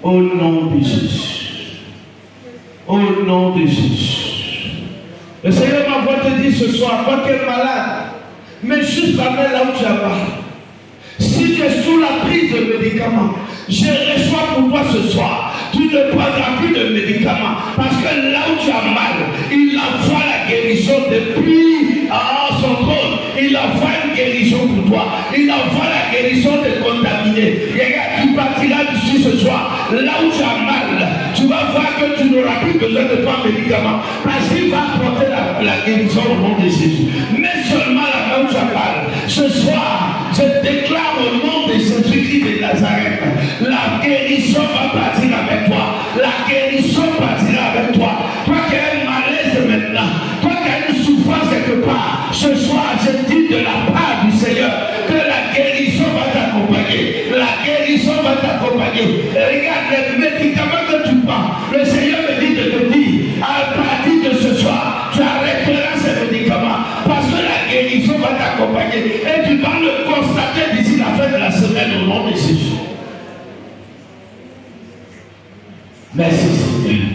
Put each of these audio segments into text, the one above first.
Au nom de Jésus. Au nom de Jésus. Le Seigneur m'envoie te dire ce soir, quand tu es malade, mais juste la main là où tu as mal. Si tu es sous la prise de médicaments, je reçois pour toi ce soir. Tu ne prendras plus de médicaments. Parce que là où tu as mal, il envoie la guérison depuis son trône. Il envoie une guérison pour toi. Il envoie la guérison de contaminer. Regarde, tu partiras d'ici ce soir. Là où tu as mal, tu vas voir que tu n'auras plus besoin de ton médicament. Parce qu'il va apporter la guérison au nom de Jésus. Mais seulement là où tu as mal. Ce soir, je déclare au nom de Jésus-Christ de Nazareth, la guérison va partir avec toi. La guérison partira avec toi. Toi qui as un malaise maintenant, toi qui as une souffrance quelque part, ce soir je dis de la part du Seigneur que la guérison va t'accompagner. La guérison va t'accompagner. Regarde les médicaments que tu prends. Le Seigneur me dit de te dire, à partir de ce soir, tu arrêteras ces médicaments parce que la guérison va t'accompagner. Et tu vas le constater d'ici la fin de la semaine au nom de Jésus. Merci Seigneur.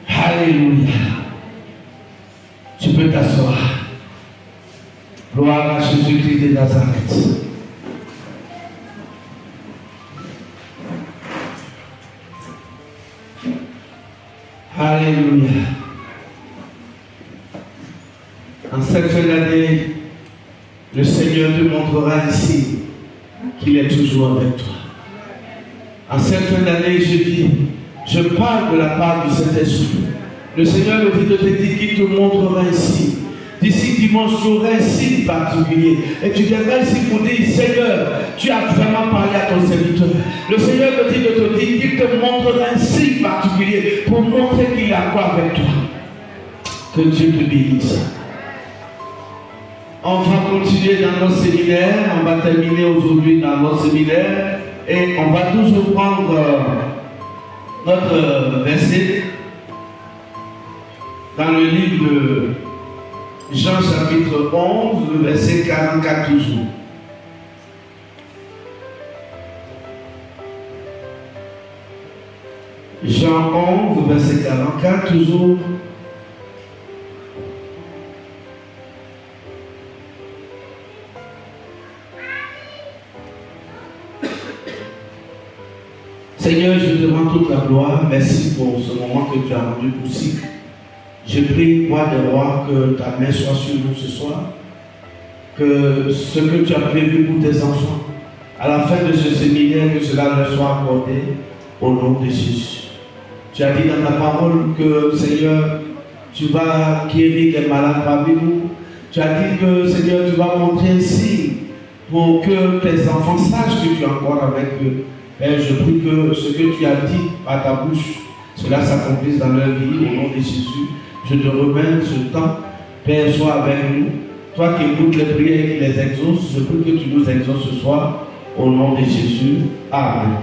Alléluia. Tu peux t'asseoir. Gloire à Jésus-Christ de Nazareth. Alléluia. En cette fin d'année, le Seigneur te montrera ici qu'il est toujours avec toi. En cette fin d'année, je parle de la part du Saint-Esprit. Le Seigneur me dit de te dire qu'il te montrera ici. D'ici dimanche, tu auras un signe particulier. Et tu viendras ici pour dire, Seigneur, tu as vraiment parlé à ton serviteur. Le Seigneur me dit de te dire qu'il te montrera un signe particulier pour montrer qu'il a quoi avec toi. Que Dieu te bénisse. On va continuer dans notre séminaire. On va terminer aujourd'hui dans notre séminaire. Et on va toujours prendre notre verset dans le livre de Jean chapitre 11, le verset 44 toujours. Jean 11, verset 44 toujours. Seigneur, je te rends toute la gloire. Merci pour ce moment que tu as rendu possible. Je prie, roi des rois, que ta main soit sur nous ce soir. Que ce que tu as prévu pour tes enfants, à la fin de ce séminaire, que cela leur soit accordé au nom de Jésus. Tu as dit dans ta parole que, Seigneur, tu vas guérir les malades parmi nous. Tu as dit que, Seigneur, tu vas montrer un signe pour que tes enfants sachent que tu es encore avec eux. Père, je prie que ce que tu as dit par ta bouche, cela s'accomplisse dans leur vie, au nom de Jésus. Je te remets ce temps. Père, sois avec nous. Toi qui écoutes les prières et qui les exauces, je prie que tu nous exauces ce soir, au nom de Jésus. Amen.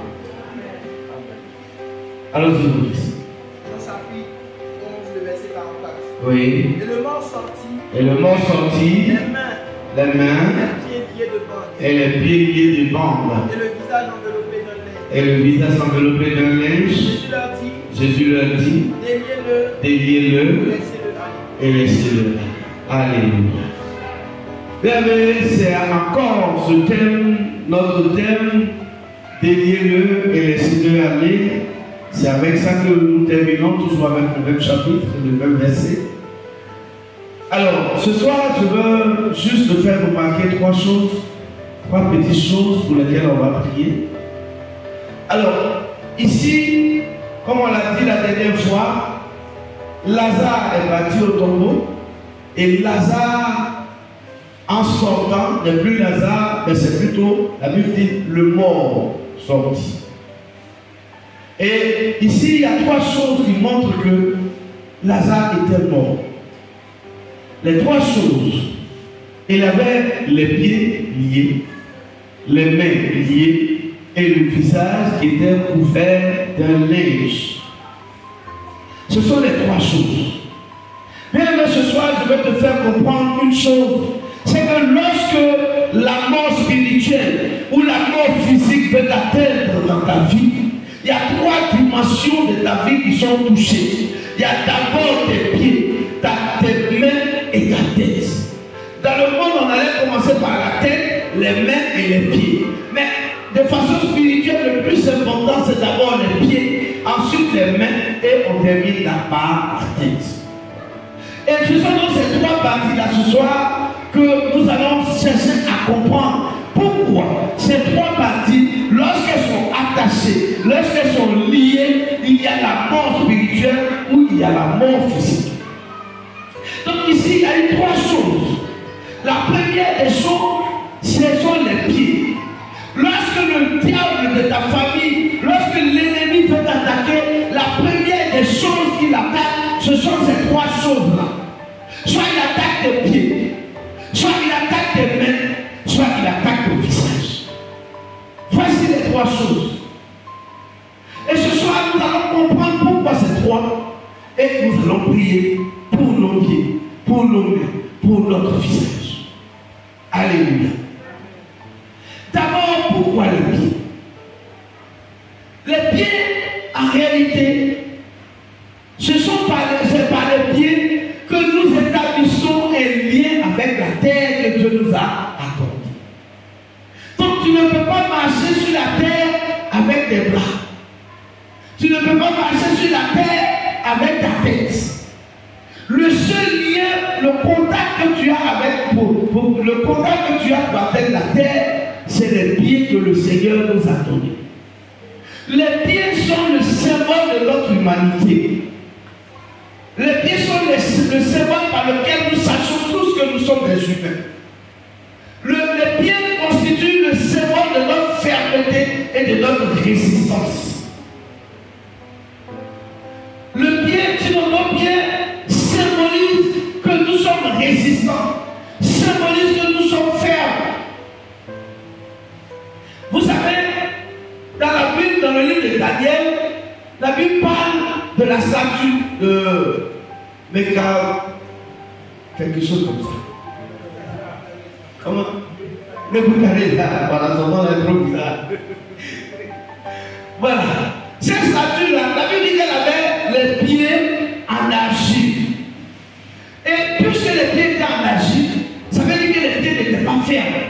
Allons-y, vous dites. Jean chapitre 11, le verset 44. Oui. Et le mort sortit. Et le mort sortit. Les mains. Et les pieds liés de bandes. Et le visage enveloppé d'un linge. Et le visage enveloppé d'un linge. Jésus leur dit, déliez-le et laissez-le. Alléluia. Bien, c'est encore ce thème, notre thème, déliez-le et laissez-le aller. C'est avec ça que nous terminons, toujours avec le même chapitre, le même verset. Alors, ce soir, je veux juste te faire remarquer trois petites choses pour lesquelles on va prier. Alors, ici, comme on l'a dit la dernière fois, Lazare est parti au tombeau et Lazare, en sortant, n'est plus Lazare, mais c'est plutôt, la Bible dit, le mort sorti. Et ici, il y a trois choses qui montrent que Lazare était mort. Les trois choses, il avait les pieds liés, les mains liées, et le visage qui était couvert d'un linge. Ce sont les trois choses. Bien, mais ce soir, je vais te faire comprendre une chose. C'est que lorsque la mort spirituelle ou la mort physique veut t'atteindre dans ta vie, il y a 3 dimensions de ta vie qui sont touchées. Il y a d'abord tes pieds, tes mains et ta tête. Dans le monde, on allait commencer par la tête, les mains et les pieds. Mais de façon spirituelle, le plus important, c'est d'abord les pieds, ensuite les mains, et on termine par la tête. Et ce sont dans ces 3 parties-là ce soir que nous allons chercher à comprendre pourquoi ces 3 parties, lorsqu'elles sont attachées, lorsqu'elles sont liées, il y a la mort spirituelle ou il y a la mort physique. Donc ici, il y a eu 3 choses. La première des choses, ce sont les pieds. Lorsque le diable de ta famille, lorsque l'ennemi peut t'attaquer, la première des choses qu'il attaque, ce sont ces 3 choses-là. Soit il attaque tes pieds, soit il attaque tes mains, soit il attaque ton visage. Voici les 3 choses. Et ce soir, nous allons comprendre pourquoi ces 3. Et nous allons prier pour nos pieds, pour nos mains, pour notre visage. Alléluia. D'abord, pourquoi les pieds? Les pieds, en réalité, c'est par les pieds que nous établissons un lien avec la terre que Dieu nous a accordée. Donc tu ne peux pas marcher sur la terre avec tes bras. Tu ne peux pas marcher sur la terre avec ta tête. Le seul lien, le contact que tu as avec le contact que tu as avec la terre, c'est les pieds que le Seigneur nous a donnés. Les pieds sont le symbole de notre humanité. Les pieds sont le symbole par lequel nous sachons tous que nous sommes des humains. Les pieds constituent le symbole de notre fermeté et de notre résistance. Le pied, sinon nos pieds, symbolise que nous sommes résistants, symbolise que nous sommes fermes. Vous savez, dans la Bible, dans le livre de Daniel, la Bible parle de la statue de Meka, quelque chose comme ça. Comment? Ne vous regardez là, voilà, son nom est trop bizarre. Voilà. Cette statue-là, la Bible dit qu'elle avait les pieds en argile. Et puisque les pieds étaient en argile, ça veut dire que les pieds n'étaient pas fermes.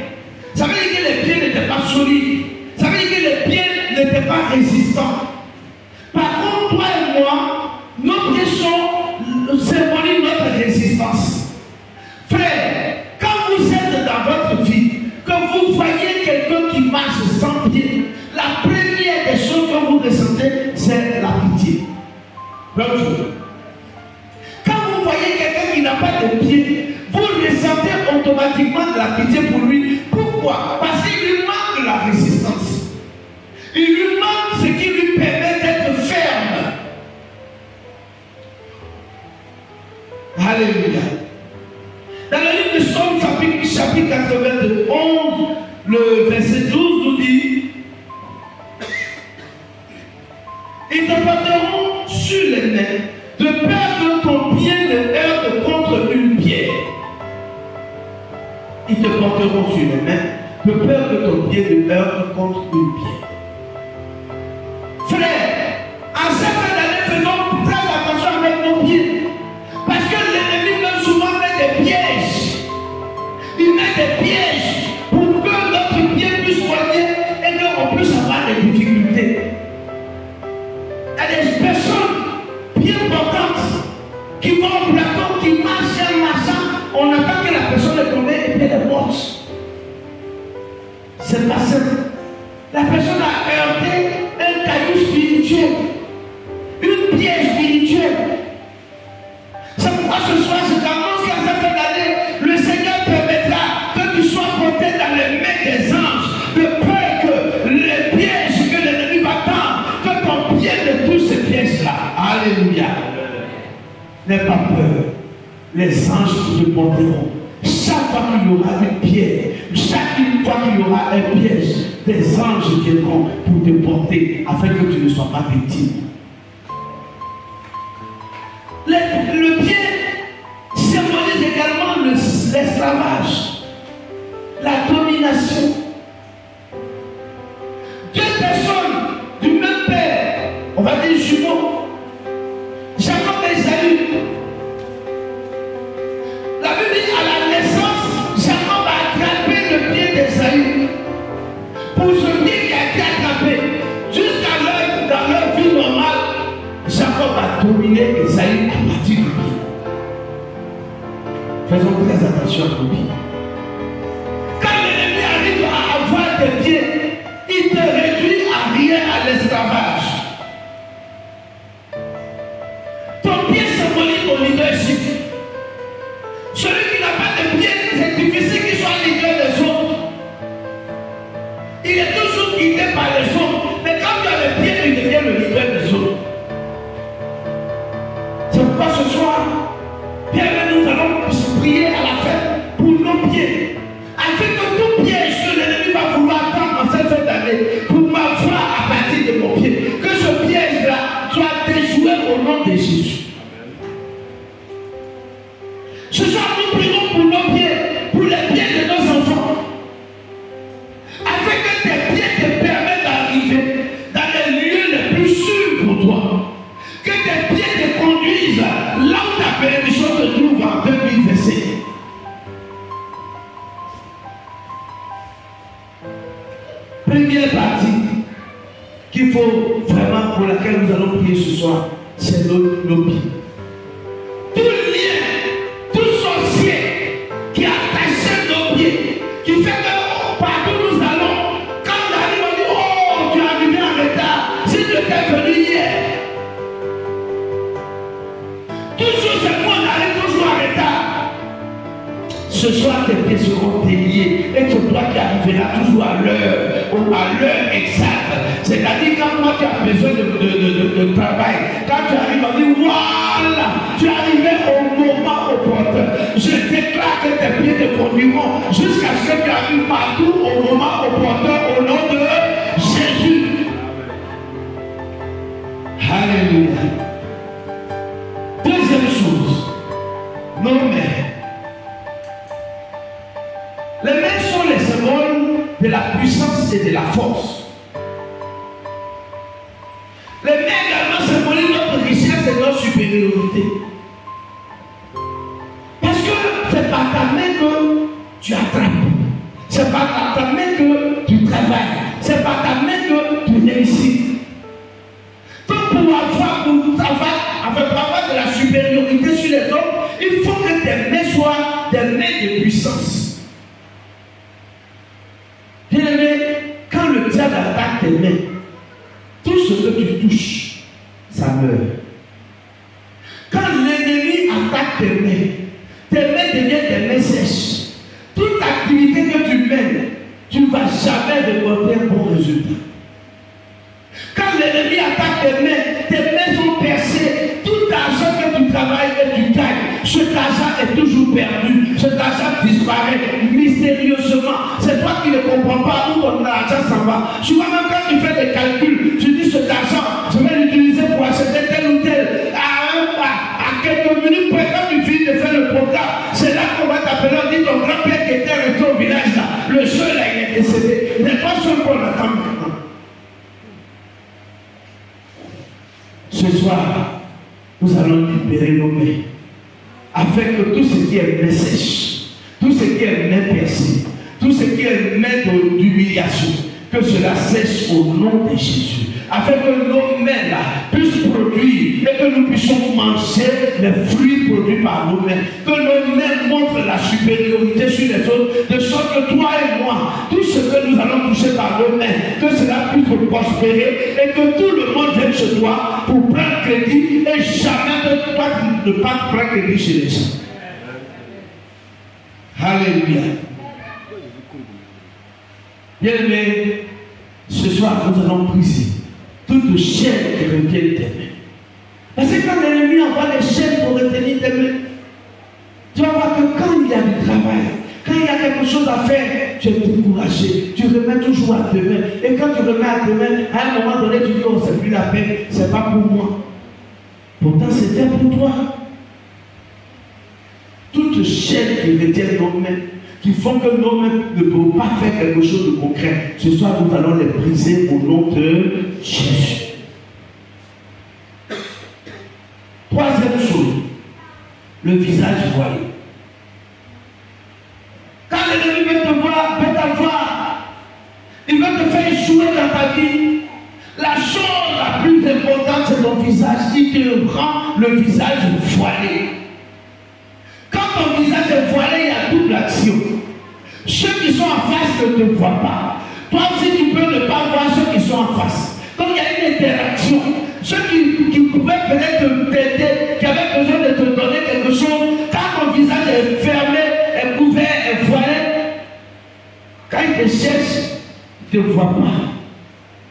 Ça veut dire que les pieds n'étaient pas solides. Ça veut dire que les pieds n'étaient pas résistants. Par contre, toi et moi, nos pieds symbolisent notre résistance. Frère, quand vous êtes dans votre vie, que vous voyez quelqu'un qui marche sans pied, la première des choses que vous ressentez, c'est la pitié. Quand vous voyez quelqu'un qui n'a pas de pied, vous ressentez automatiquement de la pitié pour lui. Pourquoi? Parce qu'il lui manque la résistance. Il lui manque ce qui lui permet d'être ferme. Alléluia. Dans le livre de Psaume, chapitre 91, le verset 12 nous dit: ils te porteront sur les mains, de peur que ton pied ne heurte contre une pierre. Ils te porteront sur les mains, de peur que ton pied ne heurte contre une pierre. Frère, en cette fin d'année, faisons très attention avec nos pieds. Parce que l'ennemi peut souvent mettre des pièges. Il met des pièges pour que notre pied puisse soigner et qu'on puisse avoir des difficultés. Il y a des personnes bien portantes qui vont au plateau, qui marchent en marchant. On attend que la personne est tombée et puis elle est morte. C'est pas simple. La personne a heurté un caillou spirituel, une pierre spirituelle. C'est pourquoi ce soir, je t'annonce qu'à cette fin d'année, le Seigneur permettra que tu sois porté dans les mains des anges, de peur que les pièges que l'ennemi va tendre, que ton pied ne touche ces pièges-là. Alléluia. N'aie pas peur. Les anges te porteront. Chaque fois qu'il y aura une pierre, chaque fois qu'il y aura un piège, des anges viendront pour te porter afin que tu ne sois pas victime. Le pied symbolise également l'esclavage, la domination. Deux personnes du même père failli à partir du pied. Faisons très attention à nos pieds. Quand l'ennemi arrive à avoir des pieds, il te réduit à rien, à l'esclavage. Ton pied symbolise ton leadership. Celui qui n'a pas de pied, c'est difficile qu'il soit leader des autres. Il est toujours guidé par les autres. Mais quand tu as le pied, tu deviens le leader des autres. C'est pourquoi ce soir, bien nous allons prier à la fin pour nos pieds. Afin que tout piège que l'ennemi va vouloir prendre en cette fin d'année pour m'avoir à partir de mon pied. Que ce piège-là soit déjoué au nom de Jésus. Ce soir, nous prions pour nos pieds, pour les pieds de nos enfants. Afin que tes pieds te permettent d'arriver dans les lieux les plus sûrs pour toi. Que tes pieds te conduisent là où ta bénédiction se trouve en 2025. Première partie qu'il faut vraiment, pour laquelle nous allons prier ce soir, c'est nos pieds. Tout lien, tout sorcier qui attache nos pieds, qui fait que partout nous allons, quand on arrive, on dit oh, tu es arrivé en retard, si tu étais venu hier. Toujours c'est moi, on arrive toujours en retard. Ce soir, tes pieds seront déliés et c'est toi qui arriveras toujours à l'heure exacte. C'est-à-dire quand moi tu as besoin de travail, quand tu arrives, on dit voilà, tu es arrivé au moment opportun. Je déclare que tes pieds te conduiront jusqu'à ce que tu arrives partout au moment opportun au nom de Jésus. Alléluia. Deuxième chose, nos mains. Les mains sont les symboles de la puissance et de la force. Les mains également symbolisent notre richesse et notre supériorité. Parce que c'est par ta main que tu attrapes. C'est par ta main que tu travailles. C'est par ta main que tu réussis. Donc pour avoir de la supériorité sur les autres, il faut que tes mains soient des mains de puissance. Bien-aimé, quand le diable attaque tes mains, tout ce que tu touches, ça meurt. Quand l'ennemi attaque tes mains deviennent des mains sèches. Toute activité que tu mènes, tu ne vas jamais récolter un bon résultat. Quand l'ennemi attaque tes mains sont percées. Tout argent que tu travailles et tu gagnes, cet argent est toujours perdu. Cet argent disparaît mystérieusement. C'est toi qui ne comprends pas où ton argent s'en va. Souvent même quand tu fais des calculs, tu dis cet argent, je vais l'utiliser pour acheter tel ou tel. À quelques minutes près, quand tu finis de faire le programme, c'est là qu'on va t'appeler. On dit ton grand-père qui était resté au village là, le seul là, il est décédé. Il n'est pas seul qu'on attend maintenant. Ce soir, nous allons libérer nos mains, afin que tout ce qui est main sèche, tout ce qui est main percée, tout ce qui est main d'humiliation, que cela sèche au nom de Jésus, afin que nos mains là puissent produire et que nous puissions manger les fruits produits par nos mains, que nos mains montrent la supériorité sur les autres, de sorte que toi et moi, tout ce que nous allons toucher par nos mains, que cela puisse prospérer et que tout le monde vienne chez toi pour prendre crédit et jamais ne pas prendre crédit chez les gens. Alléluia. Bien-aimé, ce soir nous allons briser toute chaîne qui retient tes mains. Parce que quand l'ennemi envoie les chaînes pour retenir tes mains, tu vas voir que quand il y a du travail, quand il y a quelque chose à faire, tu es découragé, tu remets toujours à demain. Et quand tu remets à demain, à un moment donné, tu dis oh, c'est plus la peine, c'est pas pour moi. Pourtant, c'était pour toi. Toute chaîne qui retient nos mains, qui font que nos mains ne peuvent pas faire quelque chose de concret. Ce soir, nous allons les briser au nom de Jésus. Troisième chose, le visage voilé. Quand l'ennemi veut te voir, veut t'avoir, il veut te faire échouer dans ta vie, la chose la plus importante, c'est ton visage. Il te rend le visage voilé. Quand ton visage est voilé, il y a double action. Ceux qui sont en face ne te voient pas. Toi aussi, tu peux ne pas voir ceux qui sont en face. Donc il y a une interaction. Ceux qui pouvaient peut-être t'aider, qui avaient besoin de te donner quelque chose, quand ton visage est fermé, est couvert, est voilé, quand ils te cherchent, ils ne te voient pas.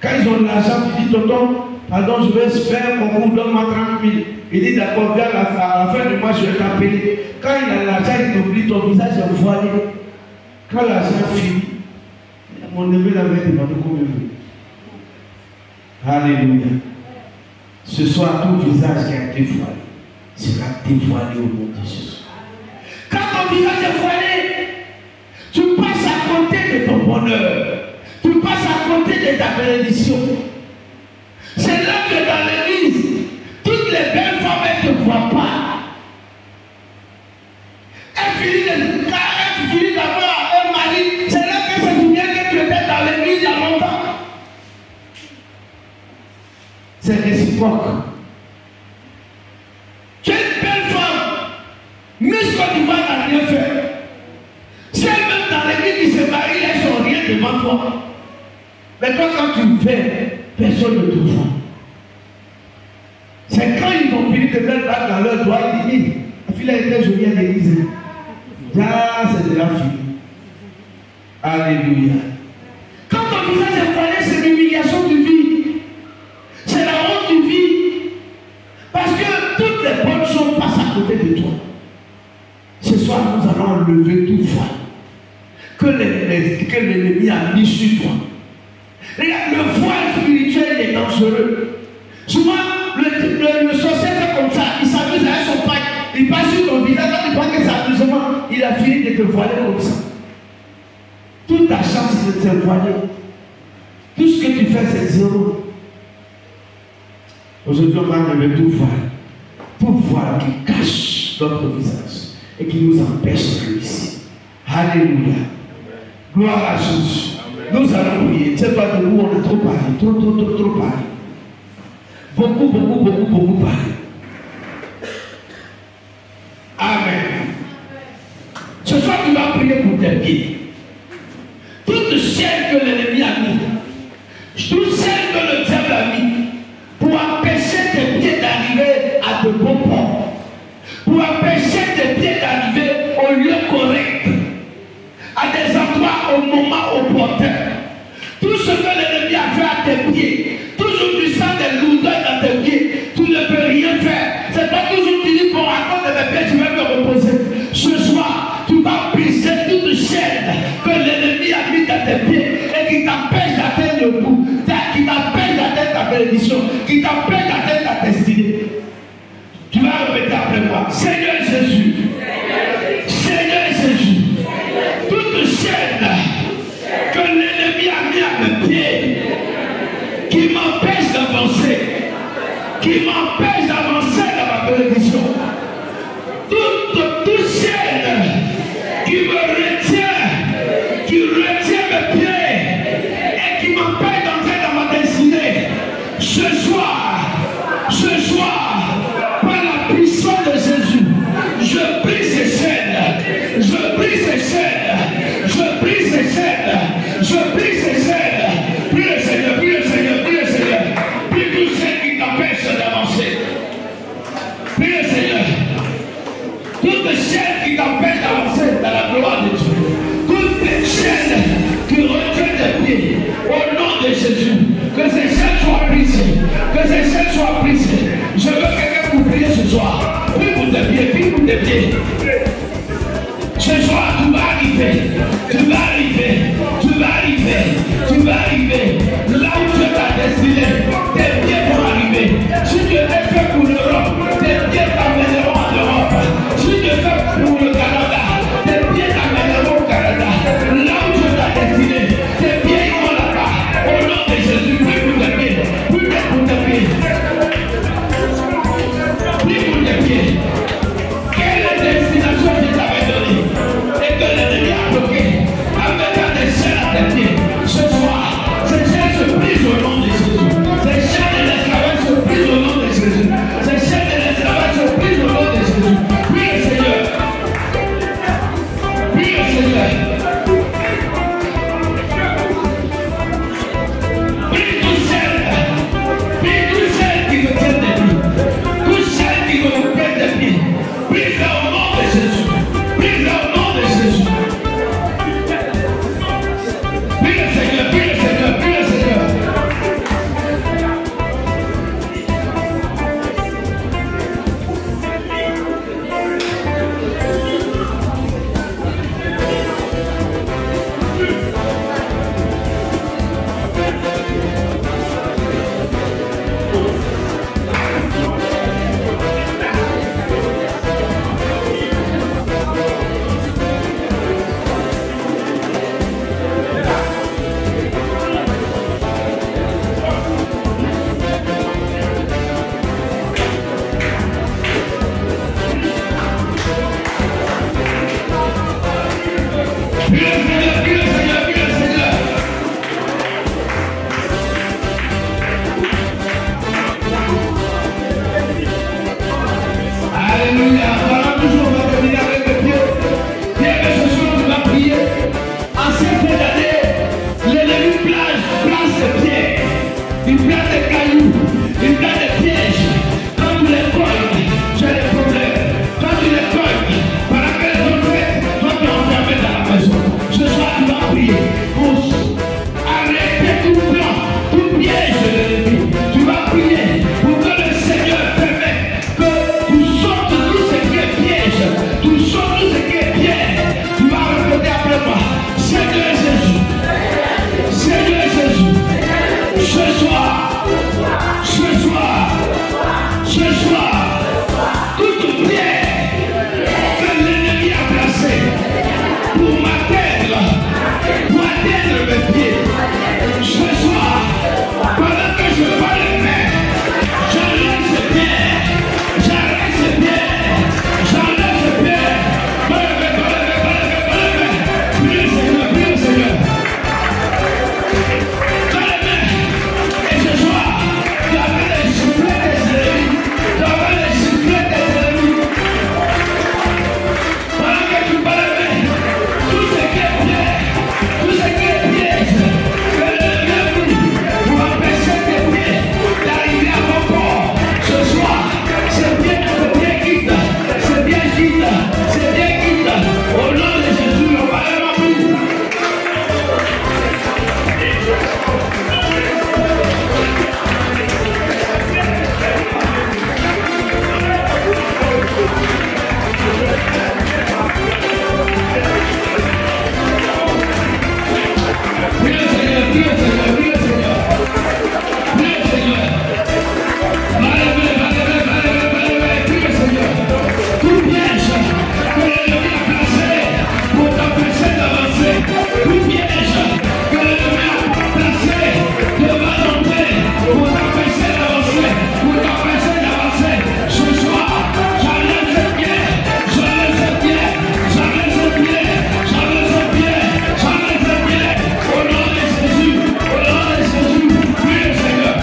Quand ils ont de l'argent, tu dis, tonton, pardon, je vais faire mon coup, donne-moi 30 000. Il dit, d'accord, viens à la fin du mois, je vais t'appeler. Quand il a l'argent, il t'oublie, ton visage est voilé. Quand l'argent finit, mon neveu l'avait demandé combien il veut. Alléluia. Ce soir, tout visage qui a été voilé sera dévoilé au nom de Jésus. Quand ton visage est voilé, tu passes à côté de ton bonheur. Tu passes à côté de ta bénédiction. C'est là que dans l'église, toutes les belles femmes, elles ne te voient pas. Elles finissent d'avoir un mari. C'est là qu'elles se souviennent que tu étais dans l'église il y a longtemps. C'est réciproque. Tu es une belle femme. Miss Côte d'Ivoire n'a rien fait. Celles-mêmes dans l'église qui se marient, elles sont rien devant toi. Mais toi, quand tu fais, personne ne te voit. C'est quand ils ont fini de mettre dans leur doigt, ils disent, la fille a été jolie à l'église. Ah, c'est déjà fini. Alléluia. Quand ton visage est voilé, c'est l'humiliation du vie. C'est la honte du vie. Parce que toutes les bonnes choses passent à côté de toi. Ce soir, nous allons enlever tout voile que l'ennemi a mis sur toi. Regarde, le voile spirituel est dangereux. Souvent, le sorcier fait comme ça, il s'amuse avec son pack, il passe sur ton visage, quand il croit que c'est amusement, il a fini de te voiler comme ça. Toute ta chance, c'est de te voiler. Tout ce que tu fais, c'est zéro. Aujourd'hui, on va enlever tout voile. Tout voile qui cache notre visage et qui nous empêche de réussir. Alléluia. Gloire à Jésus. Nous allons prier. Tu sais pas de où on a trop parlé. Trop parlé. Beaucoup parlé. Amen. Ce soir, tu vas prier pour tes pieds. Toute chaîne que l'ennemi a mis, toute chaîne que le diable a mis, pour empêcher tes pieds d'arriver à de bons ports, pour empêcher tes pieds d'arriver au lieu correct, à des endroits au moment opportun. Tout ce que l'ennemi a fait à tes pieds, toujours tu sens des lourdeurs dans tes pieds, tu ne peux rien faire. C'est pas toujours tu dis, bon, à cause de mes pieds, je vais me reposer. Ce soir, tu vas briser toute chaîne que l'ennemi a mis dans tes pieds et qui t'empêche d'atteindre le bout, qui t'empêche d'atteindre ta bénédiction, qui t'empêche d'atteindre ta destinée. Tu vas répéter après moi, Seigneur Jésus, Seigneur Jésus, toute chaîne que l'ennemi a mis à mes pieds, qui m'empêche d'avancer, qui m'empêche d'avancer dans ma bénédiction, toute chaîne qui me retient, qui retient mes pieds et qui m'empêche d'entrer dans ma destinée, ce soir, par la puissance de Jésus, je brise ces chaînes, je brise ces chaînes, je brise ces chaînes, je brise ces chaînes. Prie le Seigneur, prie le Seigneur, prie le Seigneur, prie tout ce qui t'empêche d'avancer. Prie le Seigneur. Toute chaîne qui t'empêche d'avancer dans la gloire de Dieu, toutes les chaînes qui retiennent tes pieds, au nom de Jésus, que ces chaînes soient brisées, que ces chaînes soient brisées. Je veux quelqu'un pour prier ce soir. Prie pour tes pieds, prie pour tes pieds. Ce soir, tu vas arriver, tu vas arriver, tu vas arriver, tu vas arriver là où Dieu t'a destiné. Tes pieds vont arriver. Si Dieu est fait pour l'Europe, tes pieds t'amèneront en Europe. Si Dieu est fait pour le Canada, tes pieds t'amèneront au Canada. Là où Dieu t'a destiné, tes pieds iront là-bas. Au nom de Jésus, prie pour tes pieds, prie pour tes pieds. Prie pour tes pieds. Quelle est la destination que tu t'avais donnée et que l'ennemi a bloqué? Prie le Seigneur, prie le Seigneur, prie le Seigneur. Alléluia. Voilà, toujours, on va terminer avec le Dieu. Bien que ce soir, tu vas prier. En cette fin d'année, l'ennemi place ses pieds. Il place des cailloux. Il place des pièges. Quand tu les cognes, tu as des problèmes. Quand tu les cognes, pendant que les autres fêtent, toi tu es enfermé dans la maison. Ce soir, tu vas prier pour arrêter tout plan, tout piège de l'ennemi. Tu vas prier pour que le Seigneur permette que tu sortes tout ce qui est piège, tu sortes tout ce qui est piège. Tu vas répéter après moi. Seigneur Jésus, Seigneur Jésus, ce soir, toute pierre que l'ennemi a placée pour m'atteindre mes pieds, ce soir, pendant que je bats les mains, j'enlève ces pierres, j'enlève ces pierres, j'enlève ces pierres. Prie le Seigneur, prie le Seigneur. Dans les mains, et ce soir, tu as fait les soufflets des ennemis, tu as fait les soufflets des ennemis. Pendant que tu bats les mains, tout ce qui est pierre, tout ce qui est piège, que l'ennemi a mis pour empêcher tes pieds d'arriver à mon corps. Ce soir, c'est bien quitte, c'est bien quitte, c'est bien quitte. Au nom de Jésus, on va les remplir. Prie le Seigneur, prie le Seigneur, prie le Seigneur. Prie le Seigneur. Va-le-le, prie le Seigneur. Tout piège que l'ennemi a placé pour t'empêcher d'avancer, tout piège que l'ennemi a placé devant ton pied pour t'empêcher d'avancer, ce soir, j'enlève ce pied, j'enlève ce pied, j'enlève ce pied, j'enlève ce pied, j'enlève ce pied. Au nom de Jésus, prie le Seigneur.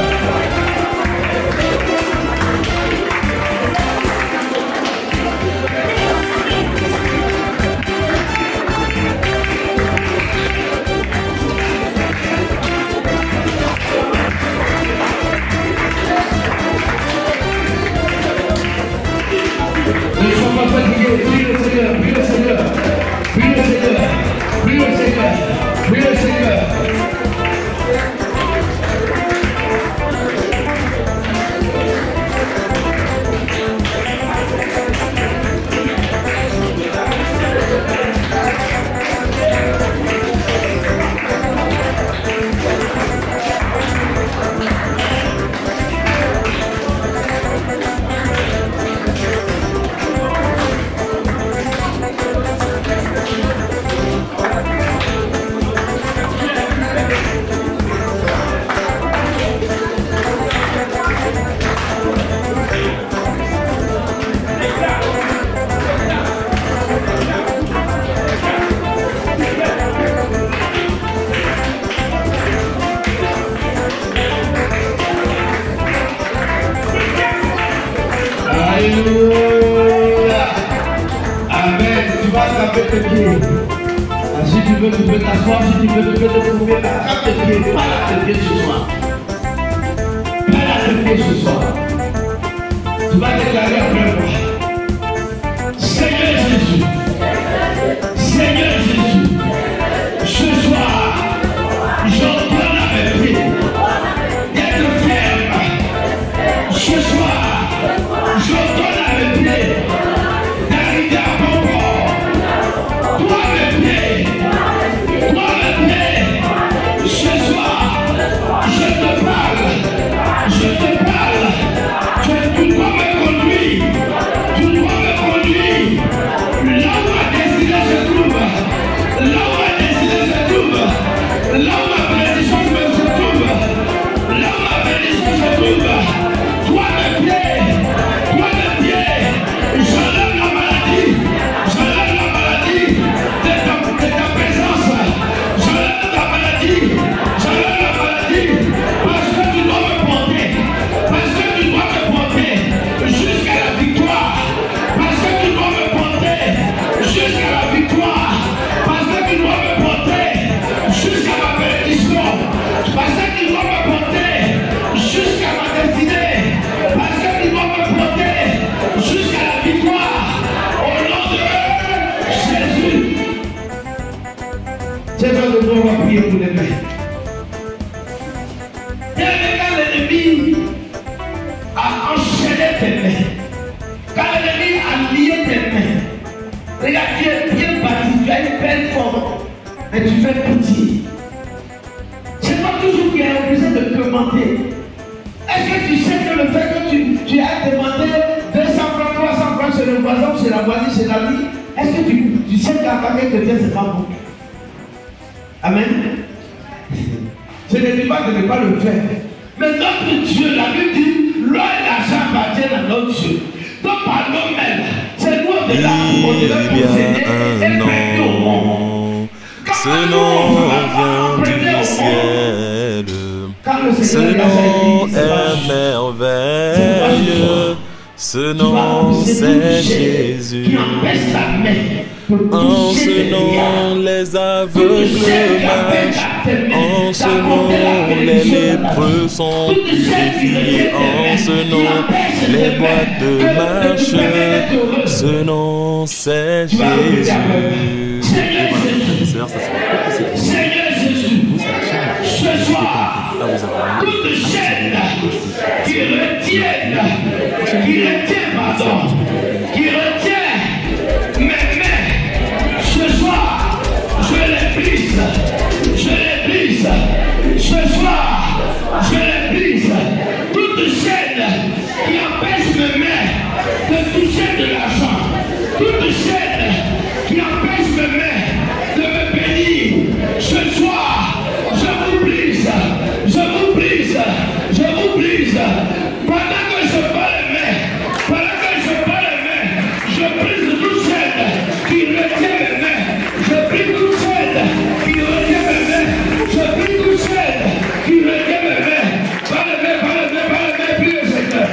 Ne sois pas fatigué, prie le Seigneur, prie le Seigneur, prie le Seigneur, prie le Seigneur, prie le Seigneur. Alléluia. Amen. Tu vas attraper tes pieds. Si tu veux, tu peux t'asseoir. Si tu veux, tu peux te trouver. Attrape tes pieds. Pas tes pieds ce soir. Pas tes pieds ce soir. Tu vas déclarer après moi. Seigneur Jésus. Seigneur Jésus. Ce soir, j'ordonne à mes pieds d'être ferme. Ce soir, j'ordonne à mes pieds d'arriver à mon corps. Toi mes pieds, ce soir, je te parle, tu dois me conduire on va prier pour les mains. Quand l'ennemi a enchaîné tes mains, quand l'ennemi a lié tes mains, regarde, tu es bien bâti, tu as une belle forme, mais tu fais pitié. C'est pas toujours qu'il y a besoin de te demander. Est-ce que tu sais que le fait que tu as demandé 200 francs, 300 francs chez le voisin, chez la voisine, chez l'ami, est-ce que tu sais qu'à paquet de Dieu, c'est pas bon? Amen. Je ne dis pas de ne pas le faire. Mais notre Dieu, la Bible dit, l'or et l'argent appartiennent à notre Dieu. Donc par nos mains, c'est nous au-delà, au-delà de posséder et prêter au monde. Ce nom vient du ciel. Ce nom est merveilleux. Ce nom c'est Jésus. En ce nom les aveugles marchent. En ce nom les lépreux sont purifiés. En ce nom les boîtes marchent. Ce nom c'est Jésus. Seigneur Jésus, ce soir, toute chaîne qui retient mes mains, ce soir, je les brise, ce soir, je les brise, toute chaîne qui empêche mes mains de toucher de l'argent, toute chaîne qui empêche mes mains de me bénir, ce soir, je vous brise. Pendant que je bats les mains, je brise toute chaîne qui retient mes mains. Je brise toute chaîne qui retient mes mains. Je brise toute chaîne qui retient mes mains. Par les mains, prie le Seigneur.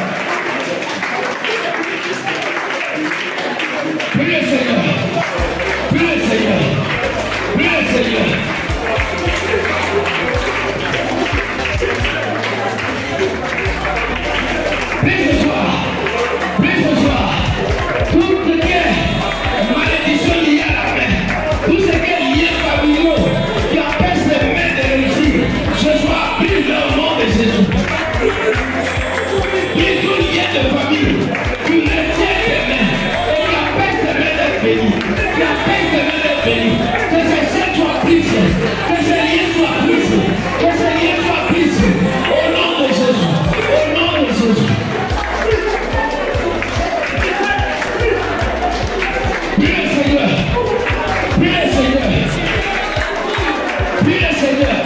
Prie le Seigneur. Prie ce soir. Tout ce qui est malédiction liée à la main, tout ce qui est lié familiaux, qui empêche les mains de réussir, ce soir, brise le nom de Jésus. Brise tout lien de famille, qui retient tes mains, et qui empêche tes mains d'être bénies, que ces chaînes soient prises, que ces liens soient prises, au nom de Jésus, Prie le Seigneur.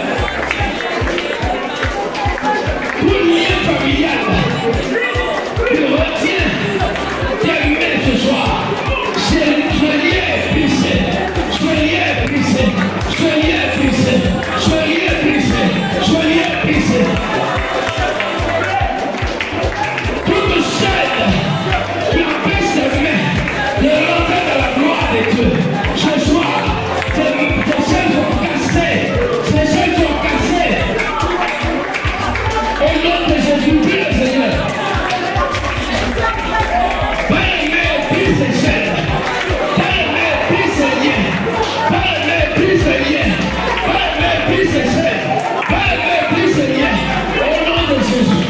Tout lien familial qui retient tes mains ce soir, ce lien est brisé. Toute chaîne qui empêche tes mains de rentrer dans la gloire de Dieu, ce soir, tes chaînes sont cassées. Au nom de Jésus, prie le Seigneur. Par les mains, prie ces chaînes. Par les mains, prie ces liens. Par les mains, prie ces liens. Par les mains, prie ces chaînes. Par les mains, prie ces liens. Au nom de Jésus.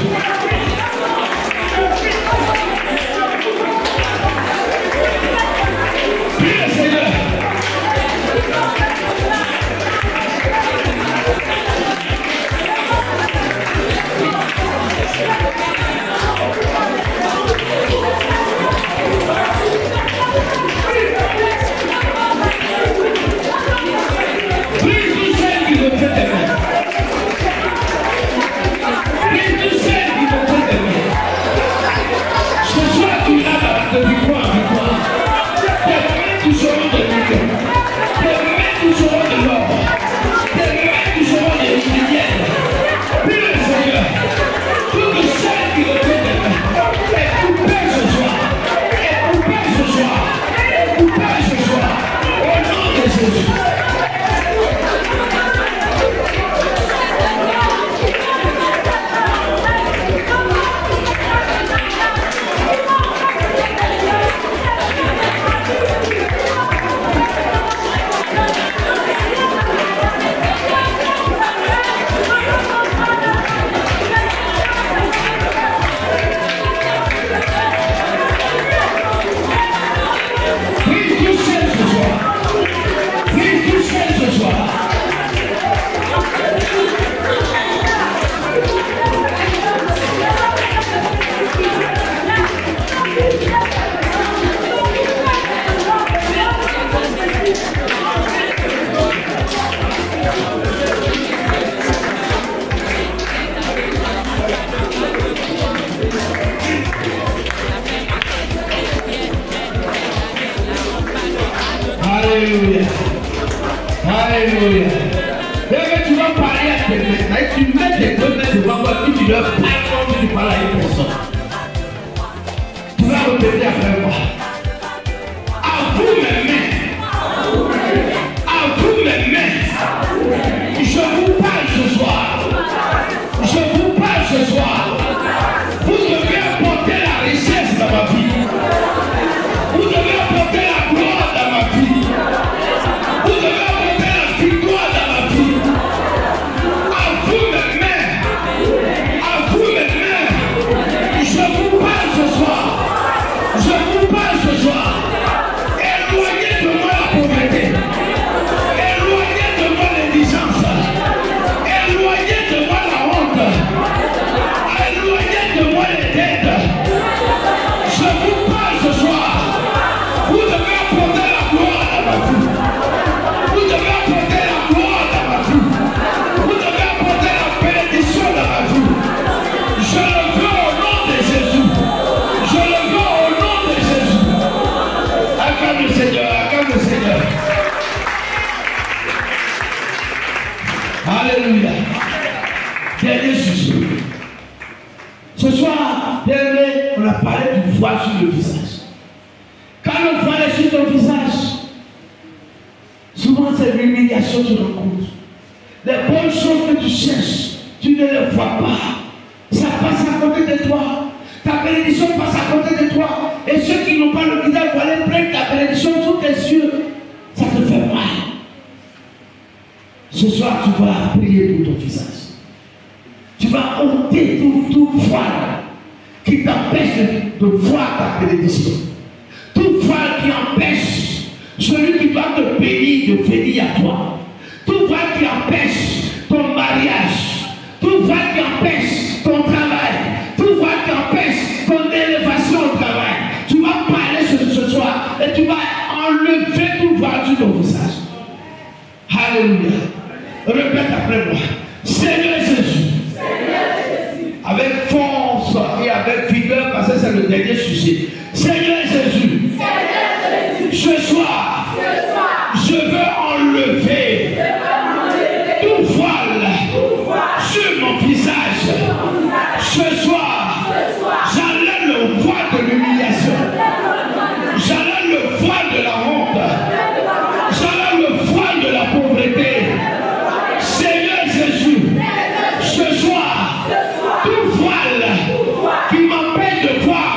Prie le Seigneur. Prie tout celle qui me fait des mains. Prie tout celle qui me fait des mains. Ce soir, tu l'as de victoire en victoire. Tes mains, tu Alléluia. Alléluia. Et tu vas parler à tes mains. Tu mets tes deux mains devant toi et tu leur parles comme tu parles à une personne. Tu vas répéter après moi. À vous mes mains. À vous mes mains. Je vous parle ce soir. Je vous parle ce soir. Vous devez apporter la richesse dans ma vie. Vous devez apporter la gloire dans ma vie. Vous devez apporter la victoire dans ma vie. À vous mes mains. À vous mes mains. Je vous parle ce soir. Je vous parle ce soir. Éloignez de moi la pauvreté. Éloignez de moi l'indigence. Éloignez de moi la honte. Éloignez de moi les dettes. Je vous parle ce soir. Vous devez apporter la gloire dans ma vie. Vous devez apporter la gloire dans ma vie. Vous devez apporter la bénédiction dans ma vie. Je le veux au nom de Jésus. Je le veux au nom de Jésus. Acclame le Seigneur, acclame le Seigneur. Alléluia. Dernier sujet. Ce soir, dernier, on a parlé du voile sur le visage. Quand le voile est sur ton visage, souvent c'est l'humiliation que tu rencontres. Les bonnes choses que tu cherches, tu ne les vois pas. Ça passe à côté de toi. Ta bénédiction passe à côté de toi. Et ceux qui n'ont pas le visage voilé prennent ta bénédiction sous tes yeux. Ça te fait mal. Ce soir, tu vas prier pour ton visage. Tu vas ôter tout voile qui t'empêche de voir ta bénédiction. Tout voile qui empêche celui qui doit te bénir de venir à toi. Tout voile qui empêche ton mariage. Tout voile qui empêche ton travail. Tout voile qui empêche ton élévation au travail. Tu vas parler ce soir et tu vas enlever tout voile sur ton visage. Alléluia. Répète après moi. Seigneur Jésus. Avec force et avec vigueur, parce que c'est le dernier sujet. Seigneur Jésus, ce soir, je veux enlever tout voile sur mon visage. Ce soir, j'enlève le voile de l'humiliation. J'enlève le voile de la honte. J'enlève le voile de la pauvreté. Seigneur Jésus, ce soir, tout voile qui m'empêche de voir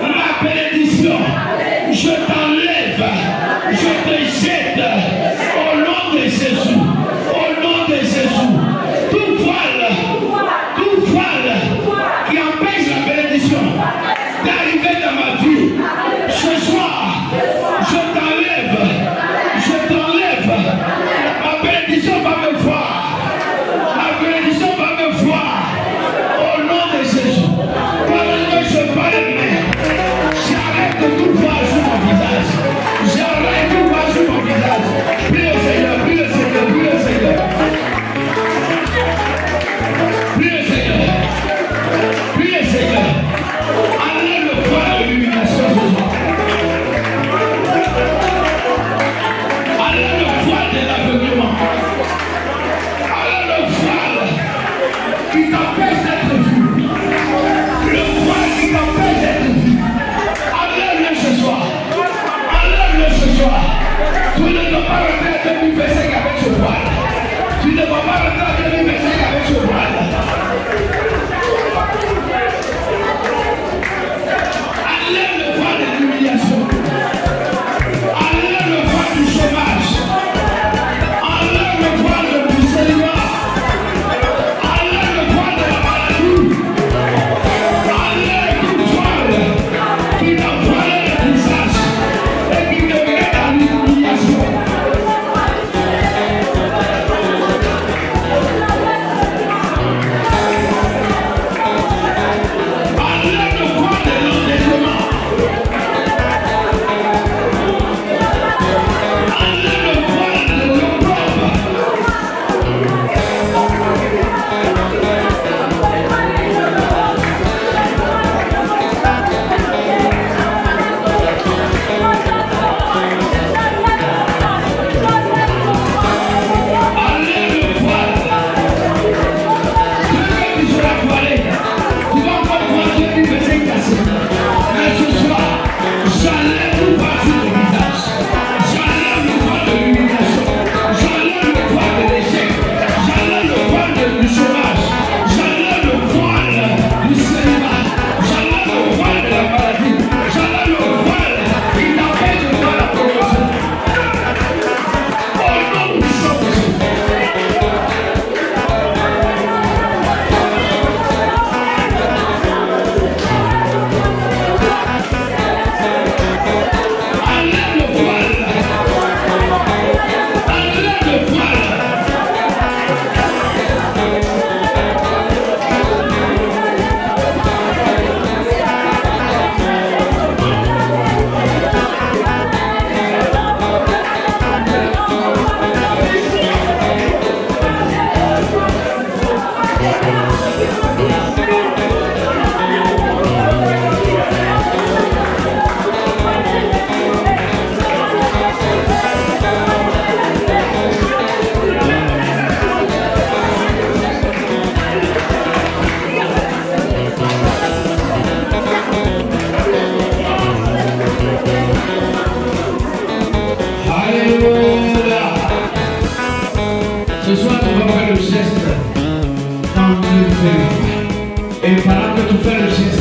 ma bénédiction, je t'enlève, je te jette au nom de Jésus, au nom de Jésus. Tout voile qui empêche la bénédiction d'arriver dans ma vie, ce soir, je t'enlève, ma bénédiction va me voir, ma bénédiction va me voir, au nom de Jésus. Pendant que je parle, j'arrête de tout voir sur mon visage. J'arrête de tout voir sur mon visage. Prie le Seigneur, prie le Seigneur, prie le Seigneur. Prie le Seigneur. Prie le Seigneur. Enlève le voile de l'illumination ce soir. Enlève le voile de l'aveuglement. Enlève le voile qui t'empêche d'être vu. Le voile qui t'empêche d'être vu. Enlève-le ce soir. Enlève-le ce soir. Tu ne dois pas rentrer à 2025 avec ce voile. Tu ne dois pas rentrer à 2025 avec ce voile. Enlève le voile de l'humiliation. Enlève le voile du chômage. Enlève le voile du célibat. Enlève le voile de la maladie. Enlève tout voile qui t'a voilé le visage et qui te met dans l'humiliation. soir, on va faire le geste. Quand tu fais. Et pendant que tu fais le geste,